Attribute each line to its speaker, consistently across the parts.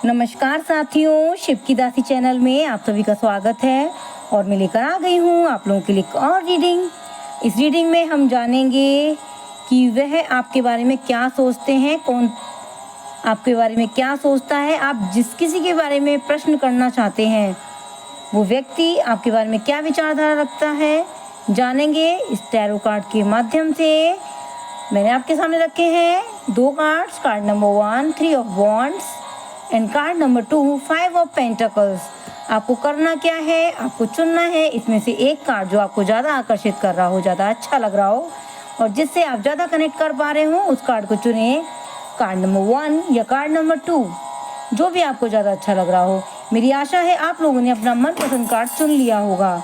Speaker 1: नमस्कार साथियों, शिव की दासी चैनल में आप सभी का स्वागत है और मैं लेकर आ गई हूँ आप लोगों के लिए एक और रीडिंग। इस रीडिंग में हम जानेंगे कि वह आपके बारे में क्या सोचते हैं, कौन आपके बारे में क्या सोचता है। आप जिस किसी के बारे में प्रश्न करना चाहते हैं वो व्यक्ति आपके बारे में क्या विचारधारा रखता है, जानेंगे इस टैरो कार्ड के माध्यम से। मैंने आपके सामने रखे हैं 2 cards, card number 1 3 of wands and card number 2 5 of pentacles. आपको करना क्या है, आपको चुनना है इसमें से एक कार्ड जो आपको ज़्यादा आकर्षित कर रहा हो, ज़्यादा अच्छा लग रहा हो और जिससे आप ज़्यादा कनेक्ट कर पा रहे हो उस कार्ड को चुनें। कार्ड नंबर 1 या कार्ड नंबर 2, जो भी आपको ज़्यादा अच्छा लग रहा हो। मेरी आशा है आप लोगों ने अपना मनपसंद कार्ड चुन लिया होगा।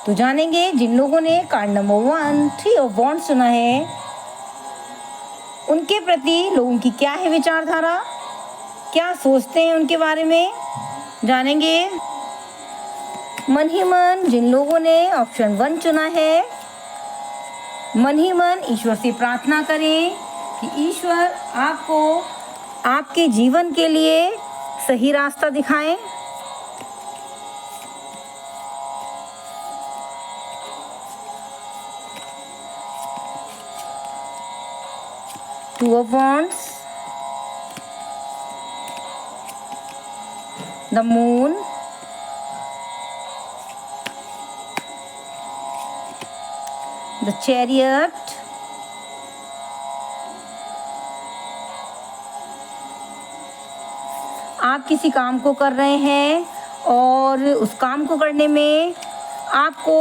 Speaker 1: तो जानेंगे जिन लोगों ने कार्ड नंबर 1 3 ऑफ वॉन्ड्स चुना है उनके प्रति लोगों की क्या है विचारधारा, क्या सोचते हैं उनके बारे में जानेंगे। मन ही मन जिन लोगों ने ऑप्शन 1 चुना है, मन ही मन ईश्वर से प्रार्थना करें कि ईश्वर आपको आपके जीवन के लिए सही रास्ता दिखाएं। Two of wands, the moon, the chariot, आप किसी काम को कर रहे हैं और उस काम को करने में आपको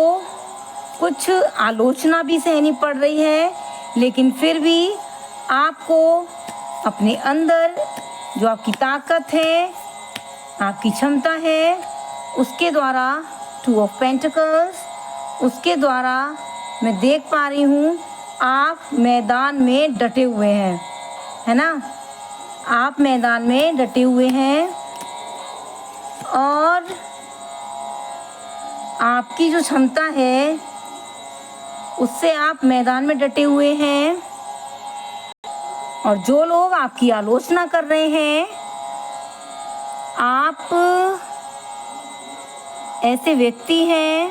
Speaker 1: कुछ आलोचना भी सहनी पड़ रही है, लेकिन फिर भी आपको अपने अंदर जो आपकी ताकत है, आपकी क्षमता है, उसके द्वारा 2 ऑफ पेंटिकल्स, उसके द्वारा मैं देख पा रही हूँ आप मैदान में डटे हुए हैं, है ना। आप मैदान में डटे हुए हैं और आपकी जो क्षमता है उससे आप मैदान में डटे हुए हैं। और जो लोग आपकी आलोचना कर रहे हैं, आप ऐसे व्यक्ति हैं,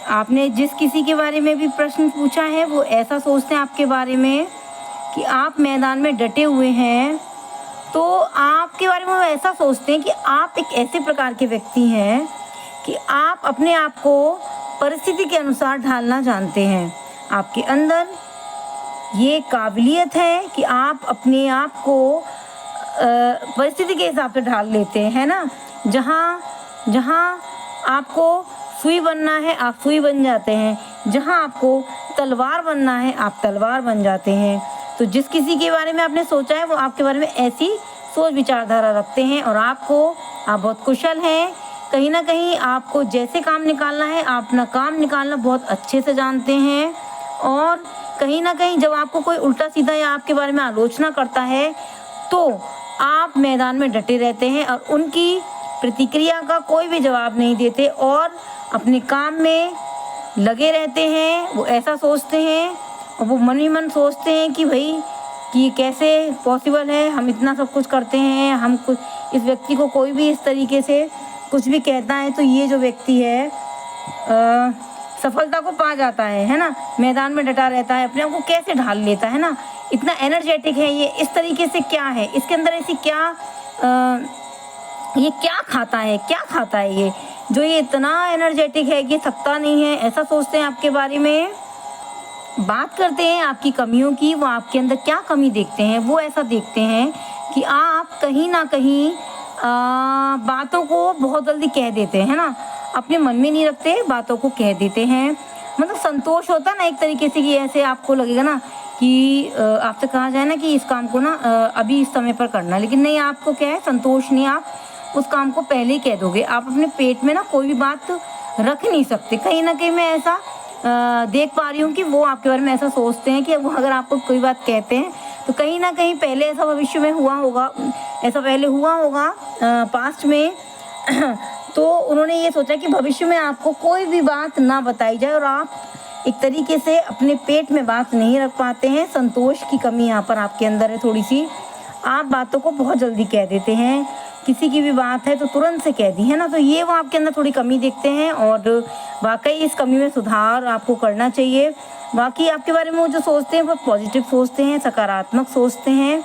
Speaker 1: आपने जिस किसी के बारे में भी प्रश्न पूछा है वो ऐसा सोचते हैं आपके बारे में कि आप मैदान में डटे हुए हैं। तो आपके बारे में वो ऐसा सोचते हैं कि आप एक ऐसे प्रकार के व्यक्ति हैं कि आप अपने आप को परिस्थिति के अनुसार ढालना जानते हैं। आपके अंदर ये काबिलियत है कि आप अपने आप को परिस्थिति के हिसाब से ढाल लेते हैं, है ना। जहाँ आपको सुई बनना है आप सुई बन जाते हैं, जहाँ आपको तलवार बनना है आप तलवार बन जाते हैं। तो जिस किसी के बारे में आपने सोचा है वो आपके बारे में ऐसी सोच विचारधारा रखते हैं और आप बहुत कुशल हैं। कहीं ना कहीं आपको जैसे काम निकालना है आप अपना काम निकालना बहुत अच्छे से जानते हैं। और कहीं ना कहीं जब आपको कोई उल्टा सीधा या आपके बारे में आलोचना करता है तो आप मैदान में डटे रहते हैं और उनकी प्रतिक्रिया का कोई भी जवाब नहीं देते और अपने काम में लगे रहते हैं। वो ऐसा सोचते हैं और वो मन ही मन सोचते हैं कि भाई कि ये कैसे पॉसिबल है, हम इतना सब कुछ करते हैं, हम कुछ इस व्यक्ति को कोई भी इस तरीके से कुछ भी कहता है तो ये जो व्यक्ति है सफलता को पा जाता है ना, मैदान में डटा रहता है, अपने आप को कैसे ढाल लेता है ना, इतना एनर्जेटिक है ये, इस तरीके से क्या है इसके अंदर ऐसी क्या ये क्या खाता है ये जो ये इतना एनर्जेटिक है कि थकता नहीं है, ऐसा सोचते हैं आपके बारे में। बात करते हैं आपकी कमियों की, वो आपके अंदर क्या कमी देखते हैं, वो ऐसा देखते हैं कि आप कहीं ना कहीं बातों को बहुत जल्दी कह देते हैं ना, अपने मन में नहीं रखते, बातों को कह देते हैं। मतलब संतोष होता है ना एक तरीके से कि ऐसे आपको लगेगा ना कि आपसे कहा जाए ना कि इस काम को ना अभी इस समय पर करना, लेकिन नहीं, आपको क्या है संतोष नहीं, आप उस काम को पहले ही कह दोगे। आप अपने पेट में ना कोई भी बात रख नहीं सकते। कहीं ना कहीं मैं ऐसा देख पा रही हूँ कि वो आपके बारे में ऐसा सोचते हैं कि वो अगर आपको कोई बात कहते हैं तो कहीं ना कहीं पहले ऐसा भविष्य में हुआ होगा, ऐसा पहले हुआ होगा पास्ट में तो उन्होंने ये सोचा कि भविष्य में आपको कोई भी बात ना बताई जाए और आप एक तरीके से अपने पेट में बात नहीं रख पाते हैं। संतोष की कमी यहाँ पर आपके अंदर है थोड़ी सी। आप बातों को बहुत जल्दी कह देते हैं, किसी की भी बात है तो तुरंत से कह दी, है ना? तो ये वो आपके अंदर थोड़ी कमी देखते हैं और वाक़ई इस कमी में सुधार आपको करना चाहिए। बाकी आपके बारे में वो जो सोचते हैं वो पॉज़िटिव सोचते हैं, सकारात्मक सोचते हैं।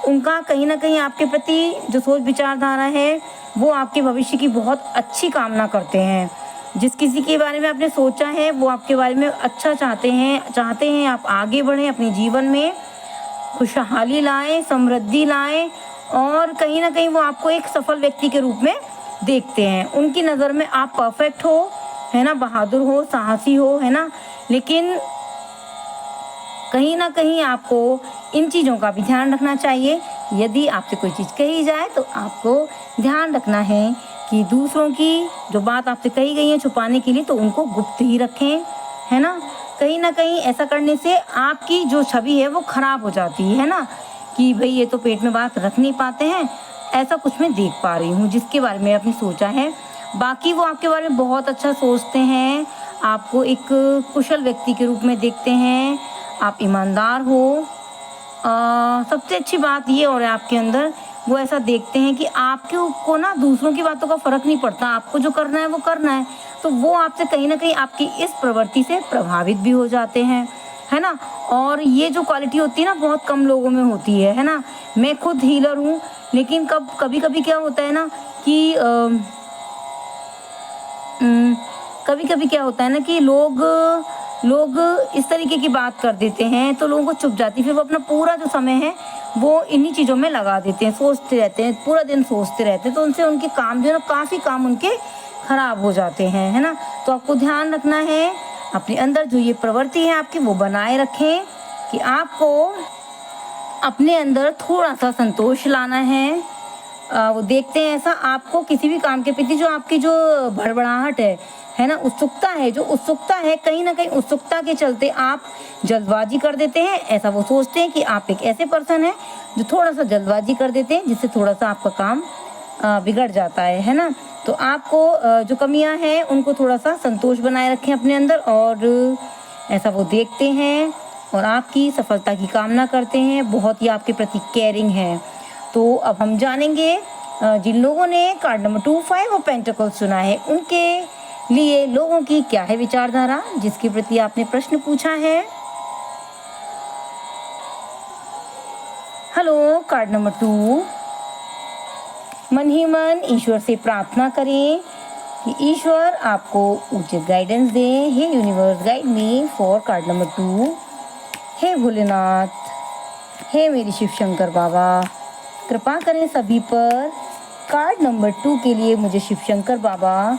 Speaker 1: उनका कहीं न कहीं आपके प्रति जो सोच विचारधारा है, वो आपके भविष्य की बहुत अच्छी कामना करते हैं। जिस किसी के बारे में आपने सोचा है, वो आपके बारे में अच्छा चाहते हैं आप आगे बढ़ें अपने जीवन में, खुशहाली लाएँ, समृद्धि लाएँ और कहीं न कहीं वो आपको एक सफल व्यक्ति के रूप में देखते हैं। उनकी नज़र में आप परफ़ेक्ट हो, है ना? बहादुर हो, साहसी हो, है ना? लेकिन कहीं न कहीं आपको इन चीज़ों का भी ध्यान रखना चाहिए। यदि आपसे कोई चीज़ कही जाए तो आपको ध्यान रखना है कि दूसरों की जो बात आपसे कही गई है छुपाने के लिए तो उनको गुप्त ही रखें, है ना? कहीं न कहीं ऐसा करने से आपकी जो छवि है वो ख़राब हो जाती है ना? कि भई ये तो पेट में बात रख नहीं पाते हैं, ऐसा कुछ मैं देख पा रही हूँ जिसके बारे में आपने सोचा है। बाकी वो आपके बारे में बहुत अच्छा सोचते हैं, आपको एक कुशल व्यक्ति के रूप में देखते हैं, आप ईमानदार हो। सबसे अच्छी बात ये और है आपके अंदर, वो ऐसा देखते हैं कि आपके को ना दूसरों की बातों का फ़र्क नहीं पड़ता, आपको जो करना है वो करना है। तो वो आपसे कहीं न कहीं आपकी इस प्रवृत्ति से प्रभावित भी हो जाते हैं, है ना? और ये जो क्वालिटी होती है ना बहुत कम लोगों में होती है ना? मैं खुद हीलर हूँ, लेकिन कभी-कभी क्या होता है ना कि कभी-कभी क्या होता है ना कि लोग इस तरीके की बात कर देते हैं तो लोगों को चुभ जाती है, फिर वो अपना पूरा जो समय है वो इन्हीं चीज़ों में लगा देते हैं, सोचते रहते हैं, पूरा दिन सोचते रहते हैं, तो उनसे उनके काम जो है ना काफ़ी काम उनके ख़राब हो जाते हैं, है ना? तो आपको ध्यान रखना है, अपने अंदर जो ये प्रवृत्ति है आपकी वो बनाए रखें कि आपको अपने अंदर थोड़ा-सा संतोष लाना है। वो देखते हैं ऐसा आपको किसी भी काम के प्रति जो आपकी जो भड़बड़ाहट है ना? उत्सुकता है, कहीं न कहीं उत्सुकता के चलते आप जल्दबाज़ी कर देते हैं। ऐसा वो सोचते हैं कि आप एक ऐसे पर्सन हैं जो थोड़ा-सा जल्दबाज़ी कर देते हैं, जिससे थोड़ा-सा आपका काम बिगड़ जाता है ना? तो आपको जो कमियां हैं उनको थोड़ा-सा संतोष बनाए रखें अपने अंदर और ऐसा वो देखते हैं और आपकी सफलता की कामना करते हैं, बहुत ही आपके प्रति केयरिंग हैं। तो अब हम जानेंगे जिन लोगों ने कार्ड नंबर 2 5 ऑफ पेंटिकल्स चुना है, उनके लिए लोगों की क्या है विचारधारा, जिसके प्रति आपने प्रश्न पूछा है। हेलो, कार्ड नंबर 2, मन ही मन ईश्वर से प्रार्थना करें कि ईश्वर आपको उचित गाइडेंस दे। हे universe, guide me for card number 2। हे भोलेनाथ, हे मेरी शिव शंकर बाबा, कृपा करें सभी पर। कार्ड नंबर 2 के लिए मुझे शिव शंकर बाबा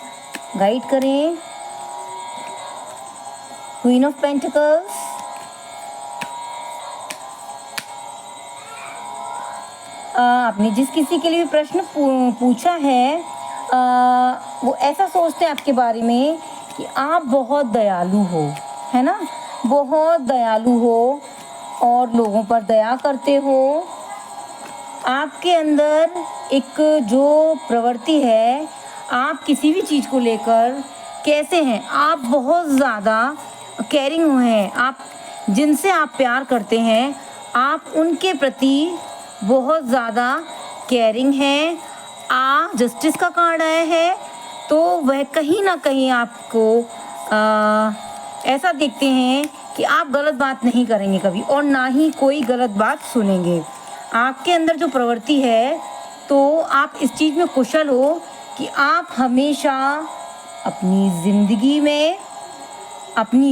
Speaker 1: गाइड करें। क्वीन ऑफ पेंटिकल्स, आपने जिस किसी के लिए भी प्रश्न पूछा है वो ऐसा सोचते हैं आपके बारे में कि आप बहुत दयालु हो, है ना? बहुत दयालु हो और लोगों पर दया करते हो। आपके अंदर एक जो प्रवृत्ति है, आप किसी भी चीज़ को लेकर कैसे हैं, आप बहुत ज़्यादा केयरिंग हैं। आप जिनसे आप प्यार करते हैं, आप उनके प्रति बहुत ज़्यादा केयरिंग हैं। जस्टिस का कार्ड आया है, तो वह कहीं ना कहीं आपको ऐसा देखते हैं कि आप गलत बात नहीं करेंगे कभी और ना ही कोई गलत बात सुनेंगे। आपके अंदर जो प्रवृत्ति है, तो आप इस चीज़ में कुशल हो कि आप हमेशा अपनी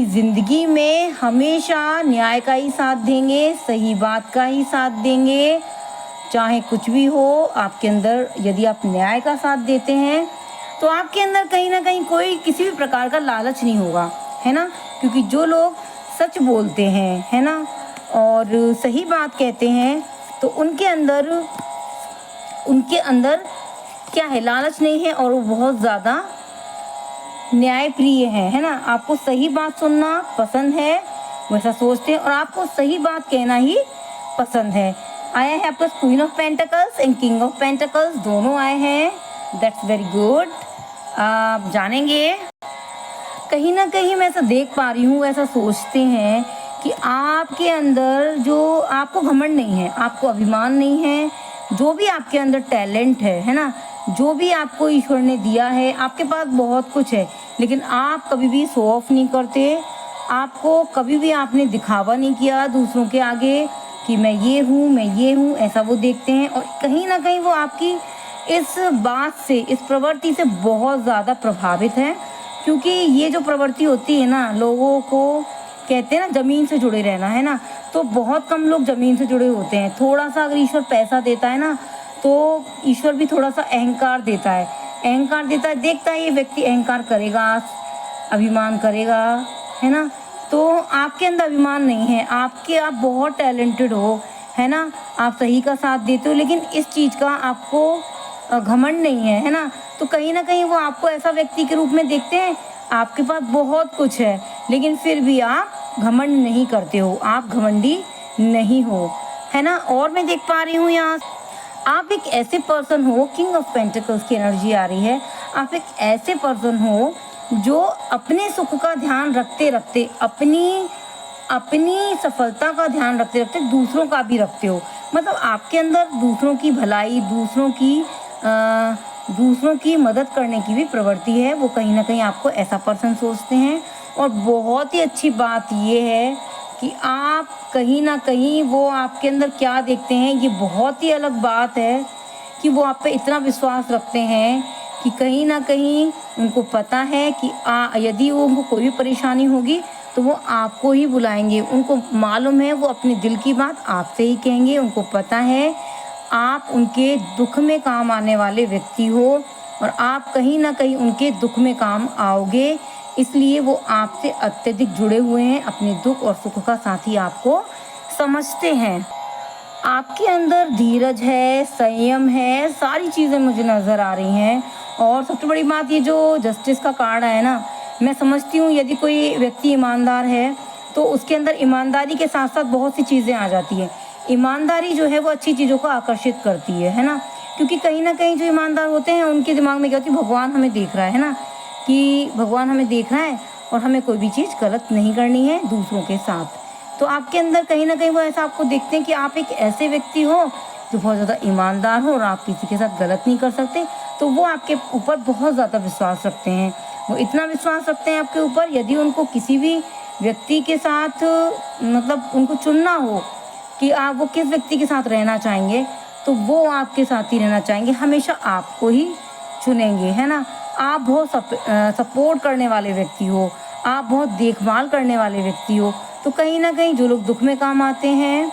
Speaker 1: ज़िंदगी में हमेशा न्याय का ही साथ देंगे, सही बात का ही साथ देंगे। चाहे कुछ भी हो, आपके अंदर यदि आप न्याय का साथ देते हैं तो आपके अंदर कहीं ना कहीं कोई किसी भी प्रकार का लालच नहीं होगा, है ना? क्योंकि जो लोग सच बोलते हैं, है ना, और सही बात कहते हैं, तो उनके अंदर क्या है, लालच नहीं है और वो बहुत ज़्यादा न्यायप्रिय है ना? आपको सही बात सुनना पसंद है, वैसा सोचते हैं और आपको सही बात कहना ही पसंद है। आया है आपका queen of pentacles and king of pentacles, दोनों आए हैं। That's very good. आप जानेंगे कहीं ना कहीं मैं ऐसा देख पा रही हूँ, ऐसा सोचते हैं कि आपके अंदर जो आपको घमंड नहीं है, आपको अभिमान नहीं है, जो भी आपके अंदर टैलेंट है ना? जो भी आपको ईश्वर ने दिया है, आपके पास बहुत कुछ है, लेकिन आप कभी भी शो ऑफ नहीं करते। आपको कभी भी आपने दिखावा नहीं किया दूसरों के आगे कि मैं ये हूँ, ऐसा वो देखते हैं और कहीं न कहीं वो आपकी इस बात से, इस प्रवृत्ति से बहुत ज़्यादा प्रभावित हैं। क्योंकि ये जो प्रवृत्ति होती है ना, लोगों को कहते हैं ना ज़मीन से जुड़े रहना, है ना? तो बहुत कम लोग ज़मीन से जुड़े होते हैं। थोड़ा-सा अगर ईश्वर पैसा देता है ना, तो ईश्वर भी थोड़ा-सा अहंकार देता है। अहंकार देता है, देखता है ये व्यक्ति अहंकार करेगा, अभिमान करेगा, है ना? तो आपके अंदर अभिमान नहीं है, आप बहुत टैलेंटेड हो, है ना? आप सही का साथ देते हो, लेकिन इस चीज़ का आपको घमंड नहीं है ना? तो कहीं न कहीं वो आपको ऐसा व्यक्ति के रूप में देखते हैं, आपके पास बहुत कुछ है, लेकिन फिर भी आप घमंड नहीं करते हो, आप घमंडी नहीं हो, है ना? और मैं देख पा रही हूँ यहाँ आप एक ऐसे पर्सन हो, किंग ऑफ पेंटिकल्स की एनर्जी आ रही है। आप एक ऐसे पर्सन हो जो अपने सुख का ध्यान रखते-रखते, अपनी सफलता का ध्यान रखते-रखते दूसरों का भी रखते हो। मतलब आपके अंदर दूसरों की भलाई, दूसरों की मदद करने की भी प्रवृत्ति है। वो कहीं न कहीं आपको ऐसा पर्सन सोचते हैं और बहुत ही अच्छी बात ये है कि आप कहीं न कहीं वो आपके अंदर क्या देखते हैं, ये बहुत ही अलग बात है कि वो आप पे इतना विश्वास रखते हैं कि कहीं न कहीं उनको पता है कि यदि उनको कोई भी परेशानी होगी तो वो आपको ही बुलाएँगे। उनको मालूम है वो अपने दिल की बात आपसे ही कहेंगे। उनको पता है आप उनके दुःख में काम आने वाले व्यक्ति हो और आप कहीं न कहीं उनके दुःख में काम आओगे। इसलिए वो आपसे अत्यधिक जुड़े हुए हैं, अपने दुःख और सुख का साथी आपको समझते हैं। आपके अंदर धीरज है, संयम है, सारी चीज़ें मुझे नज़र आ रही हैं। और सबसे बड़ी बात ये जो जस्टिस का कार्ड है ना, मैं समझती हूँ यदि कोई व्यक्ति ईमानदार है तो उसके अंदर ईमानदारी के साथ-साथ बहुत सी चीज़ें आ जाती हैं। ईमानदारी जो है वो अच्छी चीज़ों को आकर्षित करती है ना? क्योंकि कहीं न कहीं जो ईमानदार होते हैं उनके दिमाग में क्या होती है, भगवान हमें देख रहा है ना? कि भगवान हमें देख रहा है और हमें कोई भी चीज़ गलत नहीं करनी है दूसरों के साथ। तो आपके अंदर कहीं न कहीं वो ऐसा आपको देखते हैं कि आप एक ऐसे व्यक्ति हो जो बहुत ज़्यादा ईमानदार हो और आप किसी के साथ गलत नहीं कर सकते, तो वो आपके ऊपर बहुत ज़्यादा विश्वास रखते हैं। वो इतना विश्वास रखते हैं आपके ऊपर, यदि उनको किसी भी व्यक्ति के साथ मतलब उनको चुनना हो कि आप वो किस व्यक्ति के साथ रहना चाहेंगे, तो वो आपके साथ ही रहना चाहेंगे, हमेशा आपको ही चुनेंगे, है ना? आप बहुत सपोर्ट करने वाले व्यक्ति हो, आप बहुत देखभाल करने वाले व्यक्ति हो, तो कहीं न कहीं जो लोग दुःख में काम आते हैं,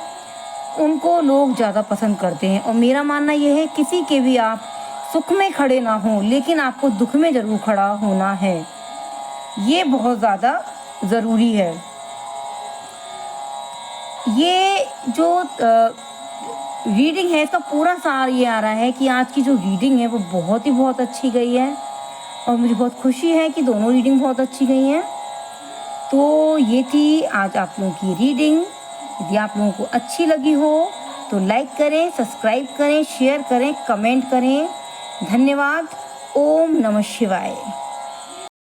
Speaker 1: उनको लोग ज़्यादा पसंद करते हैं। और मेरा मानना ये है किसी के भी आप सुख में खड़े ना हों, लेकिन आपको दुःख में ज़रूर खड़ा होना है। ये बहुत ज़्यादा ज़रूरी है। ये जो रीडिंग है इसका पूरा सार ये आ रहा है कि आज की जो रीडिंग है वो बहुत अच्छी गई है और मुझे बहुत खुशी है कि दोनों रीडिंग बहुत अच्छी गई हैं। तो ये थी आज आप लोगों की रीडिंग। यदि आप लोगों को अच्छी लगी हो तो लाइक करें, सब्सक्राइब करें, शेयर करें, कमेंट करें। धन्यवाद। ओम नमः शिवाय।